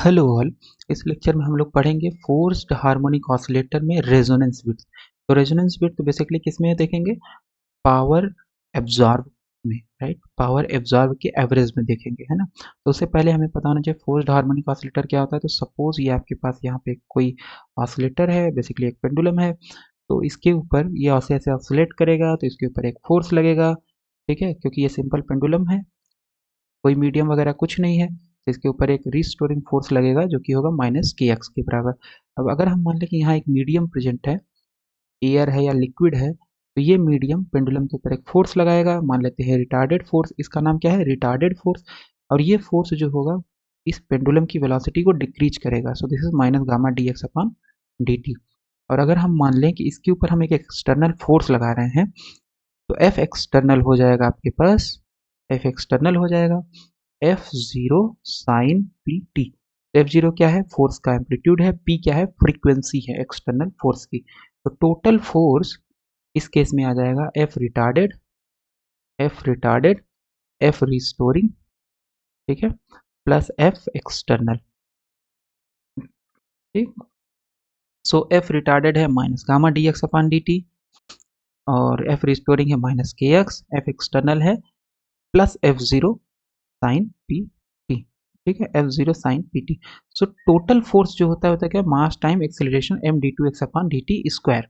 Hello all. इस lecture में हम लोग पढ़ेंगे फोर्स्ड हार्मोनिक ऑसिलेटर में रेजोनेंस विड्थ। तो रेजोनेंस विड्थ बेसिकली किस में देखेंगे? पावर एब्जॉर्ब में, राइट? पावर एब्जॉर्ब के एवरेज में देखेंगे, है ना। तो उससे पहले हमें पता होना चाहिए फोर्स्ड हार्मोनिक ऑसिलेटर क्या होता है। तो सपोज ये आपके पास यहाँ पे कोई ऑसिलेटर है, बेसिकली एक पेंडुलम है। तो इसके ऊपर ये ऐसे ऐसे ऑसिलेट करेगा तो इसके ऊपर एक फोर्स लगेगा, ठीक है, क्योंकि ये सिंपल पेंडुलम है, कोई मीडियम वगैरह कुछ नहीं है। तो इसके ऊपर एक रिस्टोरिंग फोर्स लगेगा जो कि होगा माइनस के एक्स के बराबर। अब अगर हम मान लें कि यहाँ एक मीडियम प्रेजेंट है, एयर है या लिक्विड है, तो ये मीडियम पेंडुलम के ऊपर एक फोर्स लगाएगा, मान लेते हैं रिटार्डेड फोर्स। इसका नाम क्या है? Retarded force. और ये फोर्स जो होगा इस पेंडुलम की वेलोसिटी को डिक्रीज करेगा। सो this is minus gamma D X upon D T. और अगर हम मान लें कि इसके ऊपर हम एक एक्सटर्नल फोर्स लगा रहे हैं, तो एफ एक्सटर्नल हो जाएगा आपके पास, एफ एक्सटर्नल हो जाएगा F zero sine P T. F zero क्या है? फोर्स का एम्पलीट्यूड है, पी क्या है? फ्रीक्वेंसी है एक्सटर्नल फोर्स की। तो टोटल फोर्स इस केस में आ जाएगा एफ रिटार्डेड, एफ रिस्टोरिंग, ठीक है, प्लस एफ एक्सटर्नल, ठीक। सो एफ रिटार्डेड है minus gamma D X upon D T, और एफ रिस्टोरिंग है minus K X, F external है plus F zero sine P T, ठीक है, F zero sine P T. So total force जो होता है क्या? Mass time acceleration M D two x upon D T square,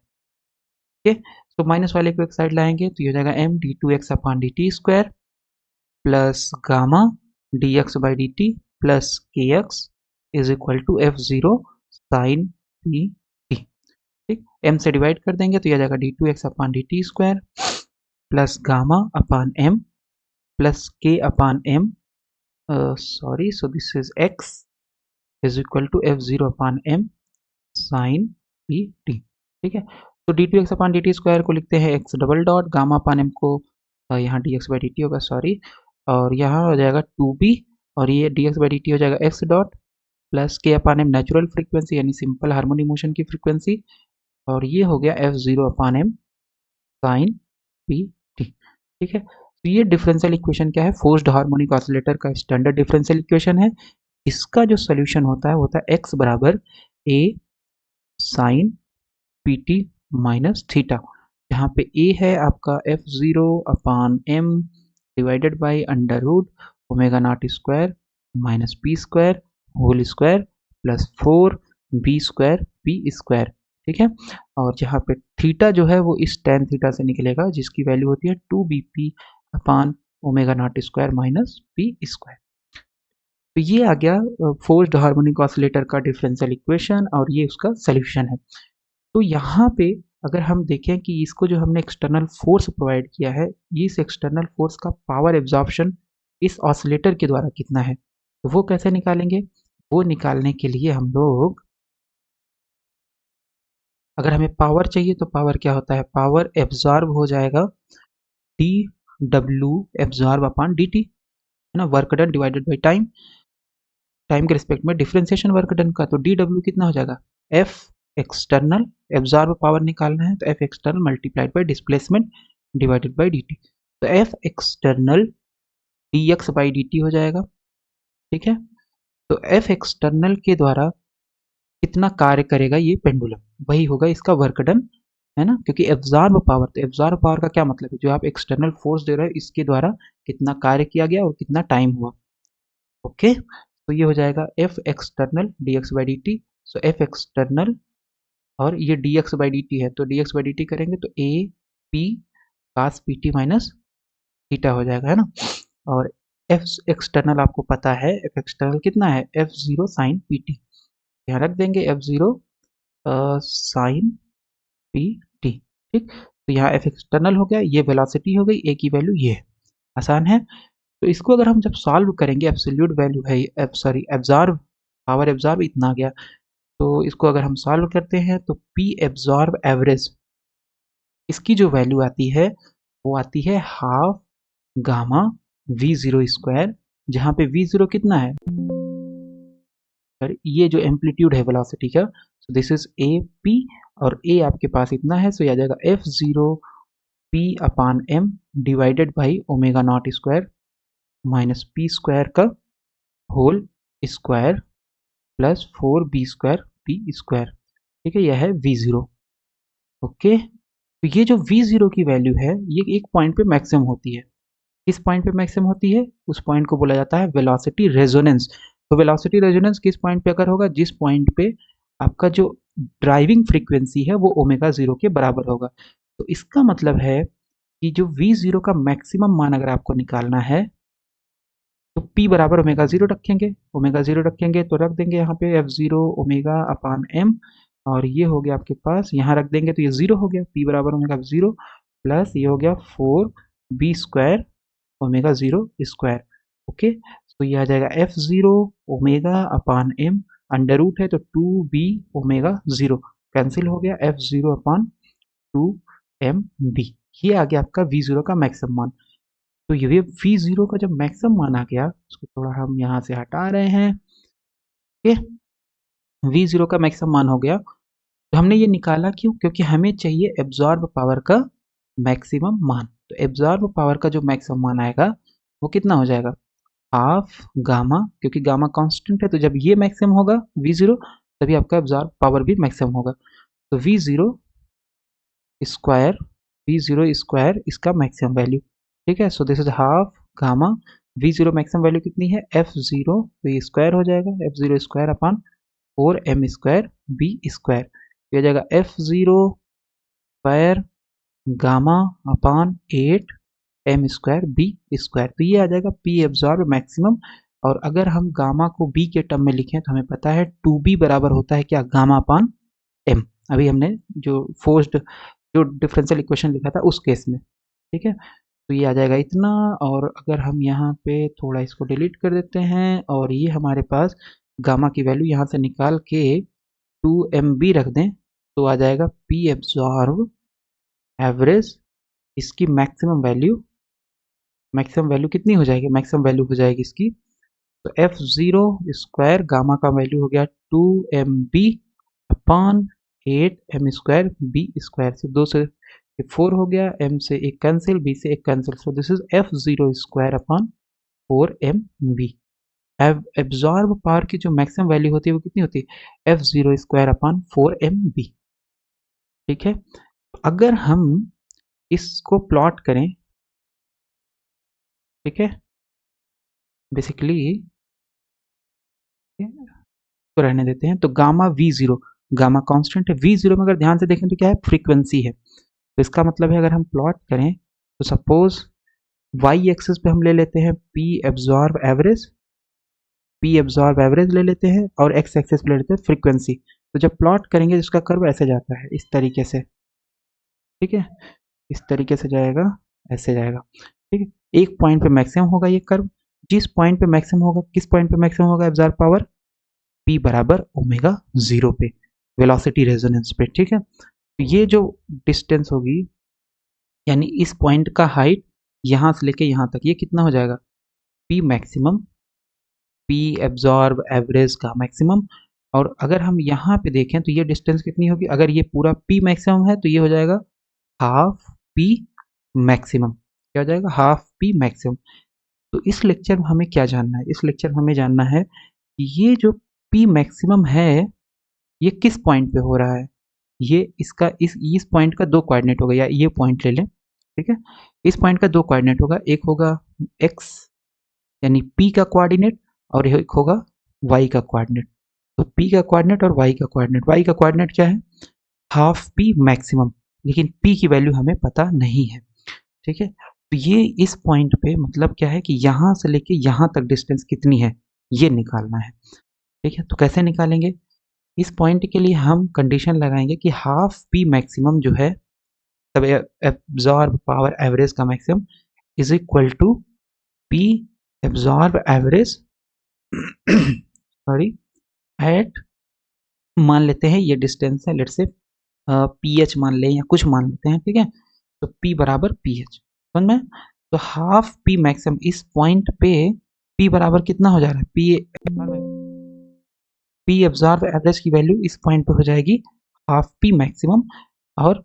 ठीक है। तो माइनस वाले को एक साइड लाएंगे तो ये हो जाएगा m D two x upon D T square plus gamma D x by D t plus k x is equal to F zero sine P T, ठीक। एम से डिवाइड कर देंगे तो यह जाएगा d two x upon D T square plus gamma upon m plus के upon m, sorry, so this is x is equal to f0 upon m sin p t, ठीक है। तो D two x upon D T square को लिखते हैं x double dot, gamma upon m को यहाँ D x by D T होगा, sorry, और यहाँ हो जाएगा 2b, और ये D x by D T हो जाएगा x डॉट प्लस के अपॉन m नेचुरल फ्रीक्वेंसी यानी सिंपल हार्मोनिक मोशन की फ्रीक्वेंसी, और ये हो गया f0 upon m sine P T, ठीक है। तो ये डिफरेंशियल इक्वेशन क्या है? फोर्स्ड हार्मोनिक ऑसिलेटर का स्टैंडर्ड डिफरेंशियल इक्वेशन है। इसका जो सोल्यूशन होता है x बराबर a sine P T minus theta, जहाँ पे a है आपका F zero upon M divided by under root omega not square minus P square whole square plus 4b square P square, ठीक है। और जहाँ पे थीटा जो है वो इस टेन थीटा से निकलेगा, जिसकी वैल्यू होती है 2bp upon omega naught square minus P square. तो ये आ गया फोर्स्ड हार्मोनिक ऑसिलेटर का डिफरेंशियल इक्वेशन, और ये उसका सोल्यूशन है। तो यहाँ पे अगर हम देखें कि इसको जो हमने एक्सटर्नल फोर्स प्रोवाइड किया है, इस एक्सटर्नल फोर्स का पावर एब्जॉर्प्शन इस ऑसिलेटर के द्वारा कितना है, तो वो कैसे निकालेंगे? वो निकालने के लिए हम लोग, अगर हमें पावर चाहिए तो पावर क्या होता है? पावर एब्जॉर्ब हो जाएगा D W absorb upon D T, है ना, work done divided by time, time के रिस्पेक्ट में डिफरेंशिएशन वर्क डन का। तो डी डब्ल्यू कितना हो जाएगा? एफ एक्सटर्नल, एब्जॉर्ब पावर निकालना है तो F external multiplied by displacement divided by D t. तो F external D x by D T हो जाएगा, ठीक है। तो एफ एक्सटर्नल के द्वारा कितना कार्य करेगा ये पेंडुलम, वही होगा इसका वर्क डन, है ना, क्योंकि एब्जॉर्ब पावर, तो एब्जॉर्ब पावर का क्या मतलब है? जो आप एक्सटर्नल फोर्स दे रहे हो इसके द्वारा कितना कार्य किया गया और कितना टाइम हुआ, ओके। तो ये हो जाएगा F external D x by D T. So F external, और ये D x by D T है तो D x by D T करेंगे तो A P cos P T minus theta हो जाएगा, है ना। और एफ एक्सटर्नल आपको पता है, एफ एक्सटर्नल कितना है? F zero sine P T, यहाँ रख देंगे F zero sine P T, ठीक। तो यहाँ एफ एक्सटर्नल हो गया, ये वेलोसिटी हो गई, ए की वैल्यू ये है, आसान है। तो इसको अगर हम जब सॉल्व करेंगे, एब्सोल्यूट वैल्यू है, सॉरी एब्जॉर्ब, पावर एब्जॉर्ब इतना आ गया, तो इसको अगर हम सॉल्व करते हैं तो पी एब्जॉर्ब एवरेज, इसकी जो वैल्यू आती है वो आती है half gamma we zero square, जहाँ पे वी जीरो कितना है? ये जो एम्पलीट्यूड है वेलोसिटी का, सो दिस इज ए पी, और ए आपके पास इतना है, सो यह आ जाएगा F zero p upon M divided by omega not square minus P square का whole square plus 4b² p²। ठीक है, यह है v0। ओके, तो ये जो v0 की वैल्यू है ये एक पॉइंट पे मैक्सिमम होती है। किस पॉइंट पे मैक्सिमम होती है? उस पॉइंट को बोला जाता है वेलोसिटी रेजोनेंस। तो वेलोसिटी रेजोनेंस किस पॉइंट पे अगर होगा? जिस पॉइंट पे आपका जो ड्राइविंग फ्रीक्वेंसी है वो ओमेगा 0 के बराबर होगा। तो इसका मतलब है कि जो v0 का मैक्सिमम मान अगर आपको निकालना है तो p बराबर ओमेगा 0 रखेंगे। ओमेगा 0 रखेंगे तो रख देंगे यहाँ पे f0 ओमेगा अपान m, और ये हो गया आपके पास, यहाँ रख देंगे तो ये 0 हो गया, p बराबर ओमेगा 0 प्लस ये हो गया 4b² ओमेगा 0²। ओके, तो ये आ जाएगा f0 ओमेगा अपान m, अंडर रूट है तो 2b ओमेगा 0 कैंसिल हो गया, f0 अपान 2mb। ये आ गया आपका v0 का मैक्सिमम मान। तो ये v0 का जब मैक्सिमम मान आ गया, उसको थोड़ा हम यहाँ से हटा रहे हैं। ओके, v0 का मैक्सिमम मान हो गया। तो हमने ये निकाला क्यों? क्योंकि हमें चाहिए एब्जॉर्ब पावर का मैक्सिमम मान। तो एब्जॉर्ब पावर का जो मैक्सिमम मान आएगा वो कितना हो जाएगा? हाफ गामा, क्योंकि गामा कांस्टेंट है तो जब ये मैक्सिमम होगा v0 तभी आपका एब्जॉर्ब पावर भी मैक्सिमम होगा। तो v0 स्क्वायर, v0 स्क्वायर इसका मैक्सिमम वैल्यू। ठीक है, सो this is half gamma. v0 maximum value कितनी है? f0, तो ये स्क्वायर हो जाएगा, f0 square upon 4m² b²। ये हो जाएगा f0 square gamma upon 8m² b²। तो ये आ जाएगा p एब्जॉर्ब मैक्सिमम। और अगर हम गामा को b के टर्म में लिखें तो हमें पता है 2b बराबर होता है क्या? Gamma upon m। अभी हमने जो फोर्स्ड जो डिफरेंशियल इक्वेशन लिखा था उस केस में। ठीक है, तो ये आ जाएगा इतना। और अगर हम यहाँ पे थोड़ा इसको डिलीट कर देते हैं और ये हमारे पास गामा की वैल्यू यहाँ से निकाल के 2mb रख दें तो आ जाएगा p एब्जॉर्ब एवरेज। इसकी मैक्सिमम वैल्यू कितनी हो जाएगी? मैक्सिमम वैल्यू हो जाएगी इसकी, तो f0 स्क्वायर गामा का वैल्यू हो गया 2mb अपान 8m² b²। से 2 से 4 हो गया, m से 1 कैंसिल, b से 1 cancel, so this is f0 square upon 4mb। Absorb power की जो मैक्सिमम वैल्यू होती है वो कितनी होती है? f0 square upon 4mb। ठीक है, अगर हम इसको प्लॉट करें, ठीक है, बेसिकली तो रहने देते हैं, तो गामा v0, गामा कांस्टेंट है, v0 में अगर ध्यान से देखें तो क्या है? फ्रीक्वेंसी है। तो इसका मतलब है अगर हम प्लॉट करें तो सपोज y एक्सिस पे हम ले लेते हैं p एब्जॉर्ब एवरेज ले लेते हैं, और x एक्सिस पे ले लेते हैं फ्रीक्वेंसी। तो जब प्लॉट करेंगे इसका कर्व ऐसे जाता है, इस तरीके से। ठीक है, इस तरीके से जाएगा, ऐसे जाएगा। ठीक है, एक पॉइंट पे मैक्सिमम होगा ये कर्व। जिस पॉइंट पे मैक्सिमम होगा, किस पॉइंट पे मैक्सिमम होगा एब्जॉर्ब पावर? p बराबर ओमेगा 0 पे, वेलोसिटी रेजोनेंस पे। ठीक है, तो ये जो डिस्टेंस होगी, यानी इस पॉइंट का हाइट यहाँ से लेके यहाँ तक, ये कितना हो जाएगा? p maximum, p absorb average का मैक्सिमम। और अगर हम यहाँ पे देखें तो ये डिस्टेंस कितनी होगी? अगर ये पूरा p मैक्सिमम है तो ये हो जाएगा हाफ p मैक्सिमम। क्या हो जाएगा? Half p maximum. तो इस लेक्चर में हमें क्या जानना है? इस लेक्चर में हमें जानना है कि ये जो p मैक्सिमम है ये किस पॉइंट पे हो रहा है। ये इसका इस पॉइंट का दो कोऑर्डिनेट होगा, या ये पॉइंट ले लें। ठीक है, इस पॉइंट का दो कोऑर्डिनेट होगा, एक होगा x यानी p का कोऑर्डिनेट, और एक होगा y का कोऑर्डिनेट। तो p का कोऑर्डिनेट और y का कोऑर्डिनेट, y का कोऑर्डिनेट क्या है? हाफ p मैक्सिमम, लेकिन p की वैल्यू हमें पता नहीं है। ठीक है, तो ये इस पॉइंट पे मतलब क्या है कि यहाँ से लेके यहाँ तक डिस्टेंस कितनी है ये निकालना है। ठीक है, तो कैसे निकालेंगे? इस पॉइंट के लिए हम कंडीशन लगाएंगे कि हाफ p मैक्सिमम जो है, तब एब्जॉर्ब पावर एवरेज का maximum is equal to p absorb average sorry at, मान लेते हैं ये डिस्टेंस है, लेट से ph मान लें या कुछ मान लेते हैं। ठीक है, तो p बराबर ph, समझ में? तो हाफ p मैक्सिमम इस पॉइंट पे p बराबर कितना हो जा रहा है? p एब्जॉर्ब एवरेज की वैल्यू इस पॉइंट पे हो जाएगी हाफ p मैक्सिमम, और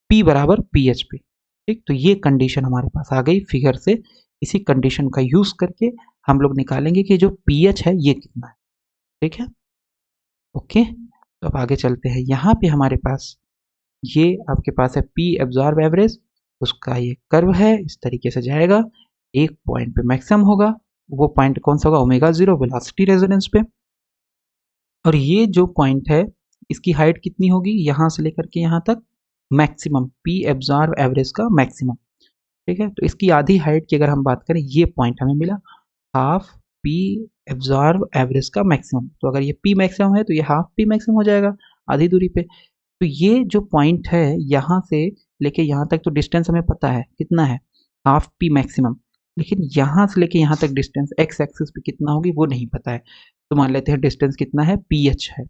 p बराबर ph पे। ठीक, तो ये कंडीशन हमारे पास आ गई फिगर से। इसी कंडीशन का यूज करके हम लोग निकालेंगे कि जो ph है ये कितना है। ठीक है, ओके, तो अब आगे चलते हैं। यहाँ पे हमारे पास ये आपके पास है पी एब्जॉर्ब एवरेज, उसका ये कर्व है, इस तरीके से जाएगा, एक पॉइंट पे मैक्सिमम होगा, वो पॉइंट कौन सा होगा, ओमेगा जीरो वेलोसिटी रेजोनेंस पे। और ये जो पॉइंट है इसकी हाइट कितनी होगी, यहां से लेकर के यहां तक मैक्सिमम, पी एब्जॉर्ब एवरेज का मैक्सिमम। ठीक है, तो इसकी आधी हाइट की अगर हम बात करें, ये पॉइंट हमें मिला, हाफ पी एब्जॉर्ब एवरेज का मैक्सिमम। तो अगर ये पी मैक्सिमम है तो ये हाफ पी मैक्सिमम हो जाएगा आधी दूरी पे। तो ये जो पॉइंट है यहाँ से लेके यहाँ तक तो डिस्टेंस हमें पता है कितना है, हाफ पी मैक्सिमम। लेकिन यहाँ से लेके यहाँ तक डिस्टेंस एक्स एक्सिस पे कितना होगी वो नहीं पता है। तो मान लेते हैं डिस्टेंस कितना है, पी एच है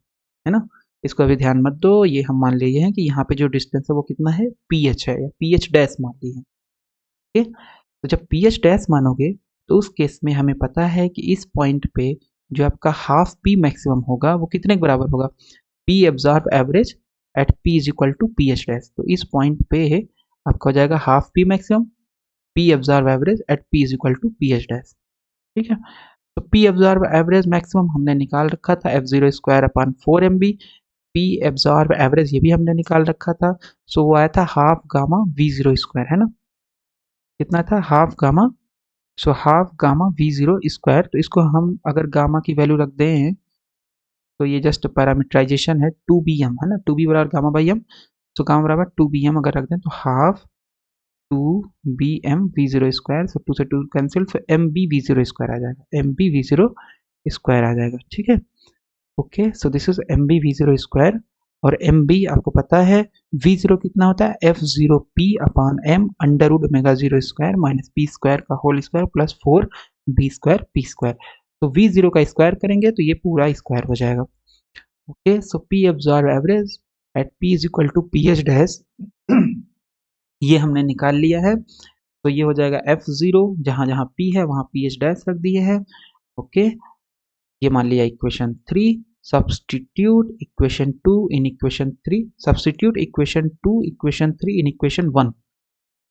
ना। इसको अभी ध्यान मत दो, ये हम मान लिए हैं कि यहाँ पे जो डिस्टेंस है वो कितना है, पी एच है, या पी एच डैश मान ली है। ठीक है, तो जब पी एच डैश मानोगे तो उस केस में हमें पता है कि इस पॉइंट पे जो आपका हाफ पी मैक्सिमम होगा वो कितने के बराबर होगा, P absorb average at P is equal to P H dash. तो इस पॉइंट पे आपका हो जाएगा half P maximum, P absorb average at P is equal to P H dash. ठीक है, तो पी एब्जॉर्ब एवरेज मैक्सिमम हमने निकाल रखा था F zero square upon 4 MB, P absorb average ये भी हमने निकाल रखा था। सो वो आया था half gamma we zero square, है ना, कितना था half gamma. So half gamma we zero square, तो इसको हम अगर गामा की वैल्यू रख दें तो ये जस्ट पैरामीटराइजेशन है, 2 BM है ना, 2B बराबर गामा बाई एम। तो गामा बराबर 2 BM अगर रख दें तो half 2 BM v zero square, so 2 से 2 कैंसिल, तो MB वी जीरो स्क्वायर आ जाएगा, MB वी जीरो स्क्वायर आ जाएगा। ठीक है, okay, so this is MB v zero square. और MB आपको पता है वी जीरो कितना होता है, F zero p upon m under root omega zero square minus P square का whole square plus 4 B square P square. तो v zero का स्क्वायर करेंगे तो ये पूरा स्क्वायर हो जाएगा। Okay, so p absorb average at P is equal to P H dash, ये हमने निकाल लिया है। तो ये हो जाएगा एफ जीरो, जहां जहां पी है वहां पी एच डैश रख दिए हैं। ओके, ये मान लिया equation 3, substitute equation 2 in equation 3, substitute equation 2 equation 3 in equation 1।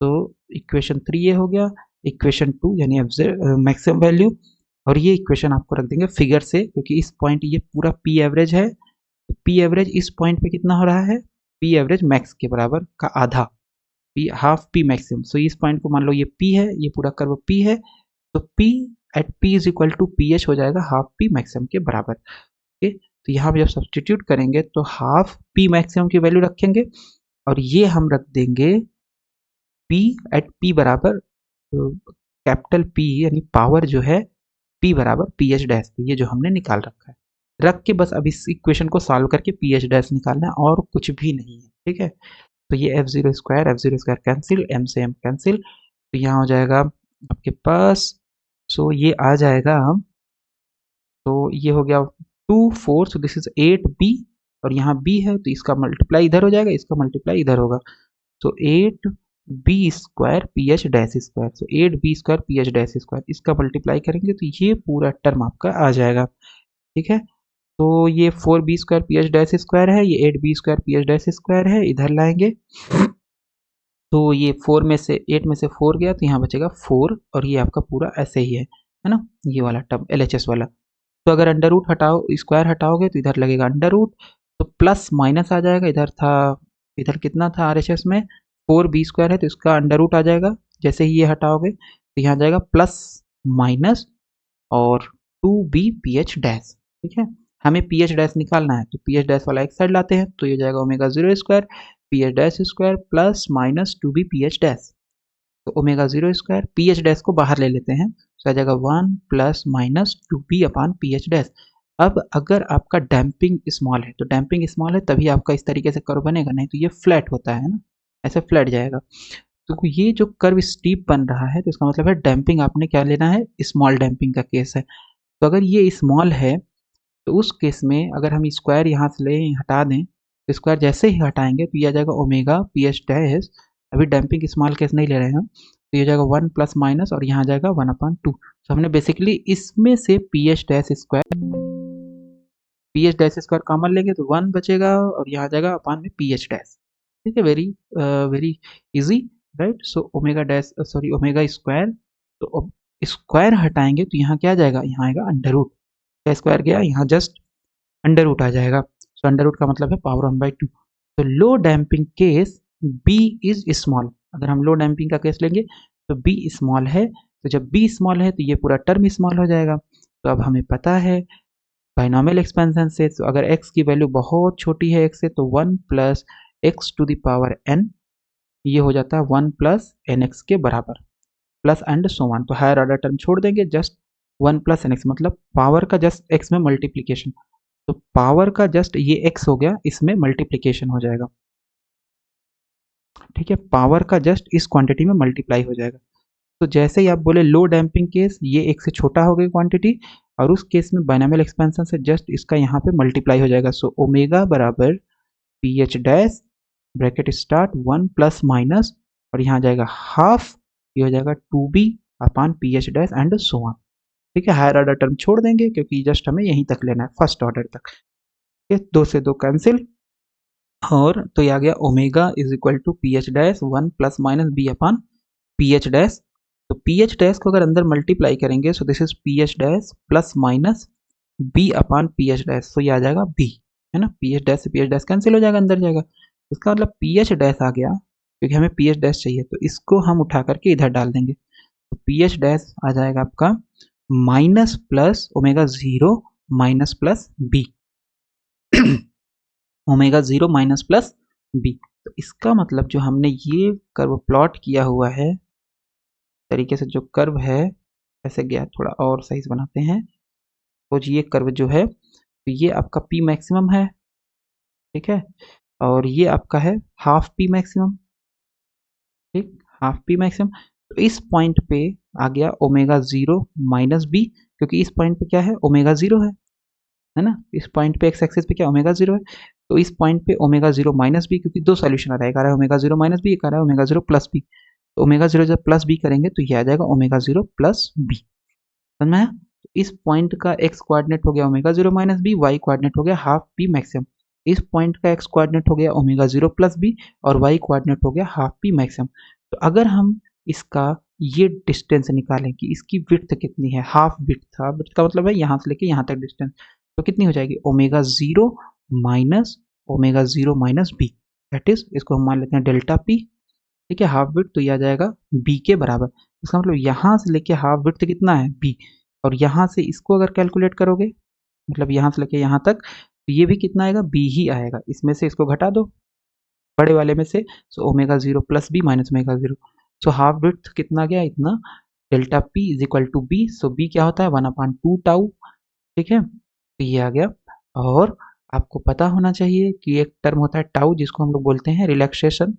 तो इक्वेशन 3 ये हो गया, इक्वेशन 2 यानी मैक्सिमम वैल्यू, और ये इक्वेशन आपको रख देंगे फिगर से, क्योंकि इस पॉइंट ये पूरा पी एवरेज है। पी एवरेज इस पॉइंट पे कितना हो रहा है, पी एवरेज मैक्स के बराबर का आधा, पी हाफ पी मैक्सिमम। सो इस पॉइंट को मान लो ये पी है, ये पूरा कर्व पी है, तो P at P is equal to P H हो जाएगा हाफ पी मैक्सिमम के बराबर। ओके, तो यहाँ पे जब सब्सटीट्यूट करेंगे तो हाफ पी मैक्सिमम की वैल्यू रखेंगे, और ये हम रख देंगे पी एट पी बराबर कैपिटल पी यानी पावर जो है पी बराबर पी एच डैश पी, ये जो हमने निकाल रखा है। रख के बस अब इस इक्वेशन को सॉल्व करके पी एच डैश निकालना है, और कुछ भी नहीं है। ठीक है, तो ये F zero square cancel, M से एम कैंसिल, तो यहाँ हो जाएगा आपके पास, सो ये आ जाएगा, तो ये हो गया 2 4, सो दिस इज 8B, और यहाँ B है तो इसका मल्टीप्लाई इधर हो जाएगा, इसका मल्टीप्लाई इधर होगा, तो 8B square p H dash square, so 8B square p H dash square, इसका मल्टीप्लाई करेंगे तो ये पूरा टर्म आपका आ जाएगा। ठीक है, तो ये 4B square p H dash square है, ये 8B square p H dash square है, इधर लाएंगे तो ये 4 में से 8 में से 4 गया तो यहाँ बचेगा 4, और ये आपका पूरा ऐसे ही है ना, ये वाला टर्म LHS वाला। तो अगर अंडर रूट हटाओ, स्क्वायर हटाओगे तो इधर लगेगा अंडर रूट, तो प्लस माइनस आ जाएगा, इधर था, इधर कितना था RHS में 4B स्क्वायर है तो इसका अंडर रूट आ जाएगा, जैसे ही ये हटाओगे तो यहाँ जाएगा प्लस माइनस और 2B पी एच डैश। ठीक है, हमें पी एच डैश निकालना है तो पी एच डैश वाला एक साइड लाते हैं, तो ये जाएगा omega zero square p H dash square plus minus 2B p H dash. तो omega zero square p H dash को बाहर ले लेते हैं, तो आ जाएगा 1 plus minus 2B upon P H dash. अब अगर आपका डैम्पिंग स्मॉल है, तो डैम्पिंग स्मॉल है तभी आपका इस तरीके से कर्व बनेगा, नहीं तो ये फ्लैट होता है ना, ऐसे फ्लैट जाएगा। तो ये जो कर्व स्टीप बन रहा है तो इसका मतलब है डैम्पिंग आपने क्या लेना है, स्मॉल डैम्पिंग का केस है। तो अगर ये स्मॉल है तो उस केस में अगर हम स्क्वायर यहाँ से ले हटा दें, तो स्क्वायर जैसे ही हटाएंगे तो ये आ जाएगा ओमेगा पी एच डैश, अभी डैम्पिंग स्मॉल केस नहीं ले रहे हैं हम, तो ये जाएगा 1 प्लस माइनस और यहाँ आ जाएगा 1/2। तो हमने बेसिकली इसमें से P H dash square common लेंगे तो 1 बचेगा, और यहाँ आ जाएगा अपान में पी एच डैश। ठीक है, very very easy, right. So omega dash sorry omega square, तो अब स्क्वायर हटाएंगे तो यहाँ क्या आ जाएगा, यहाँ आएगा अंडर रूट, क्या स्क्वायर गया यहाँ जस्ट अंडर रूट आ जाएगा। सो अंडर रूट का मतलब है पावर 1/2। तो low damping case b is small. अगर हम लो डैम्पिंग का केस लेंगे तो बी स्मॉल है, तो जब बी स्मॉल है तो ये पूरा टर्म स्मॉल हो जाएगा। तो अब हमें पता है बाइनोमियल एक्सपेंशन से, तो अगर x की वैल्यू बहुत छोटी है x से तो 1 plus X to the power n, ये हो जाता है 1 प्लस एन एक्स के बराबर, प्लस एंड सो वन। तो हायर ऑर्डर टर्म छोड़ देंगे, जस्ट 1 प्लस एन एक्स, मतलब पावर का जस्ट x में मल्टीप्लीकेशन। तो पावर का जस्ट ये x हो गया, इसमें मल्टीप्लीकेशन हो जाएगा। ठीक है, पावर का जस्ट इस क्वांटिटी में मल्टीप्लाई हो जाएगा। तो जैसे ही आप बोले लो डैम्पिंग केस, ये एक से छोटा हो गई क्वांटिटी, और उस केस में बाइनोमियल एक्सपेंशन से जस्ट इसका यहाँ पे मल्टीप्लाई हो जाएगा। सो ओमेगा बराबर P H dash bracket start 1 plus minus, और यहाँ जाएगा हाफ, ये हो जाएगा 2b upon P H dash and so on. ठीक है, हायर ऑर्डर टर्म छोड़ देंगे क्योंकि जस्ट हमें यहीं तक लेना है, फर्स्ट ऑर्डर तक। ये 2 से 2 कैंसिल, और तो ये आ गया omega is equal to P H dash 1 plus minus B upon P H dash. तो पी एच डैश को अगर अंदर मल्टीप्लाई करेंगे, so this is P H dash plus minus B upon P H dash, तो ये आ जाएगा B, है ना। पी एच डैश से पी एच डैश कैंसिल हो जाएगा, अंदर जाएगा। इसका मतलब पी एच डैश आ गया, क्योंकि हमें पी एच डैश चाहिए, तो इसको हम उठा करके इधर डाल देंगे। तो पी एच डैश आ जाएगा आपका minus plus omega zero minus plus B omega zero minus plus B. तो इसका मतलब जो हमने ये कर्व प्लॉट किया हुआ है तरीके से, जो कर्व है ऐसे गया, थोड़ा और साइज बनाते हैं, तो ये कर्व जो है, तो ये आपका पी मैक्सिमम है, ठीक है, और ये आपका है हाफ पी मैक्सिमम। ठीक, हाफ पी मैक्सिमम। तो इस पॉइंट पे आ गया ओमेगा जीरो माइनस बी, क्योंकि इस पॉइंट पे क्या है, ओमेगा जीरो है ना। इस पॉइंट पे एक्स एक्सिस पे क्या ओमेगा जीरो है, तो इस पॉइंट पे ओमेगा जीरो माइनस बी, क्योंकि दो सॉल्यूशन आ रहा है, एक आ रहा है ओमेगा जीरो माइनस बी, एक आ रहा है ओमेगा जीरो प्लस बी। तो ओमेगा जीरो जब प्लस बी करेंगे तो ये आ जाएगा ओमेगा जीरो प्लस बी, समझ में आया। तो इस पॉइंट का एक्स कोऑर्डिनेट हो गया omega zero minus B, Y coordinate हो गया हाफ पी मैक्सिमम। इस पॉइंट का एक्स कोऑर्डिनेट हो गया ओमेगा जीरो प्लस बी, और वाई कोऑर्डिनेट हो गया हाफ पी मैक्सिमम। तो अगर हम इसका ये डिस्टेंस निकालें कि इसकी विड्थ कितनी है, हाफ विड्थ, हाफ विड्थ का मतलब है यहाँ से लेके यहाँ तक डिस्टेंस, तो कितनी हो जाएगी, omega zero minus B, that is, इसको हम मान लेते हैं डेल्टा पी। ठीक है, हाफ विड्थ, तो यह आ जाएगा बी के बराबर। इसका मतलब यहाँ से लेके हाफ विड्थ कितना है, बी, और यहाँ से इसको अगर कैलकुलेट करोगे, मतलब यहाँ से लेके यहाँ तक, तो ये भी कितना आएगा, बी ही आएगा। इसमें से इसको घटा दो बड़े वाले में से, so omega zero plus B minus omega zero, so half width कितना गया, इतना, delta P is equal to B. So B क्या होता है, 1/2 टाउ। ठीक है, तो ये आ गया। और आपको पता होना चाहिए कि एक टर्म होता है टाउ, जिसको हम लोग बोलते हैं रिलैक्सेशन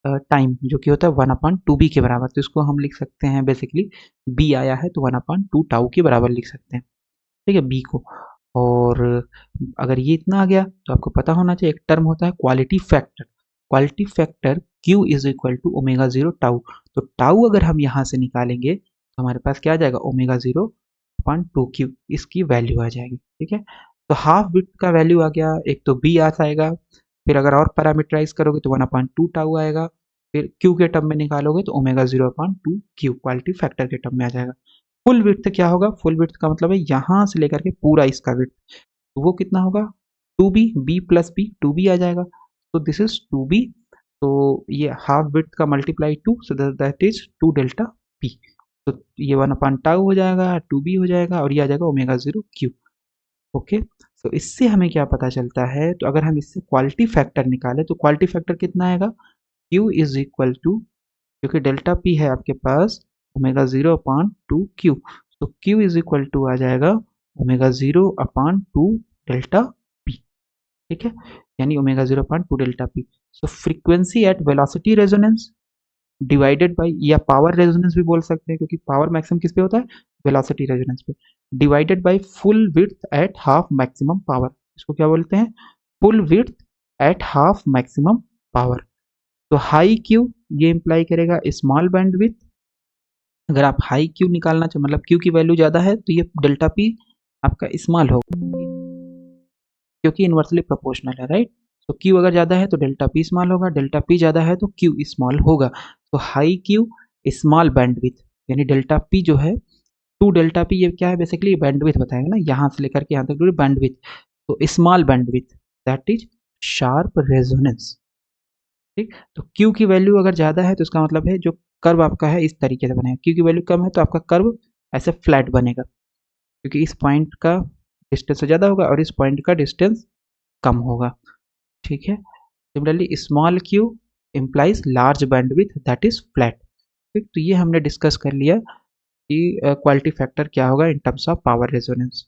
टाइम, जो कि होता है 1/2b के बराबर। तो इसको हम लिख सकते हैं बेसिकली, बी आया है तो 1/2 टाउ के बराबर लिख सकते हैं, ठीक है, बी को। और अगर ये इतना आ गया तो आपको पता होना चाहिए एक टर्म होता है quality factor. Quality factor Q is equal to omega zero tau. तो टाउ अगर हम यहाँ से निकालेंगे तो हमारे पास क्या आ जाएगा, ओमेगा जीरो अपॉन 2Q, इसकी वैल्यू आ जाएगी। ठीक है, तो हाफ बिट का वैल्यू आ गया, एक तो बी आ जाएगा, फिर अगर और पैरामीटराइज करोगे तो 1/2 टाउ आएगा, फिर Q के टर्म में निकालोगे तो omega zero upon 2Q quality factor के टर्म में आ जाएगा। फुल विड्थ क्या होगा, फुल विड्थ का मतलब है यहाँ से लेकर के पूरा इसका विड्थ, तो वो कितना होगा, 2b, b plus B 2b आ जाएगा, तो दिस इज 2b। तो ये हाफ विड्थ का multiply 2, so that is 2 delta p। तो ये 1/टाउ हो जाएगा, 2b हो जाएगा, और ये आ जाएगा ओमेगा जीरो q। ओके, तो इससे हमें क्या पता चलता है, तो अगर हम इससे क्वालिटी फैक्टर निकालें तो क्वालिटी फैक्टर कितना आएगा, q इज इक्वल टू, क्योंकि डेल्टा p है आपके पास, ओमेगा जीरो अपॉन 2q, तो q इज इक्वल टू आ जाएगा omega zero upon 2 delta p। ठीक है, यानी omega zero upon 2 delta p। So frequency at velocity resonance divided by, या पावर रेजोनेंस भी बोल सकते हैं, क्योंकि पावर मैक्सिमम किस पे होता है, वेलोसिटी रेजोनेंस पे, divided by full width at half maximum power. इसको क्या बोलते हैं, full width at half maximum power. तो हाई क्यू ये इंप्लाई करेगा स्मॉल बैंडविड्थ। अगर आप हाई क्यू निकालना चाहे, मतलब क्यू की वैल्यू ज़्यादा है, तो ये डेल्टा पी आपका स्मॉल होगा, क्योंकि इन्वर्सली प्रोपोर्शनल है, राइट। तो क्यू अगर ज़्यादा है तो डेल्टा पी स्मॉल होगा, डेल्टा पी ज़्यादा है तो क्यू स्मॉल होगा। तो हाई क्यू स्मॉल बैंडविड्थ, यानी डेल्टा पी जो है 2 डेल्टा पी, ये क्या है बेसिकली, बैंडविड्थ बताएगा ना, यहाँ से लेकर के यहाँ तक बैंडविड्थ। तो small bandwidth that is sharp resonance. ठीक, तो Q की वैल्यू अगर ज़्यादा है तो इसका मतलब है जो कर्व आपका है इस तरीके से बनेगा, Q की वैल्यू कम है तो आपका कर्व ऐसे फ्लैट बनेगा, क्योंकि इस पॉइंट का डिस्टेंस ज़्यादा होगा और इस पॉइंट का डिस्टेंस कम होगा। ठीक है, similarly small q implies large bandwidth that is flat. ठीक, तो ये हमने डिस्कस कर लिया कि क्वालिटी फैक्टर क्या होगा in terms of power resonance.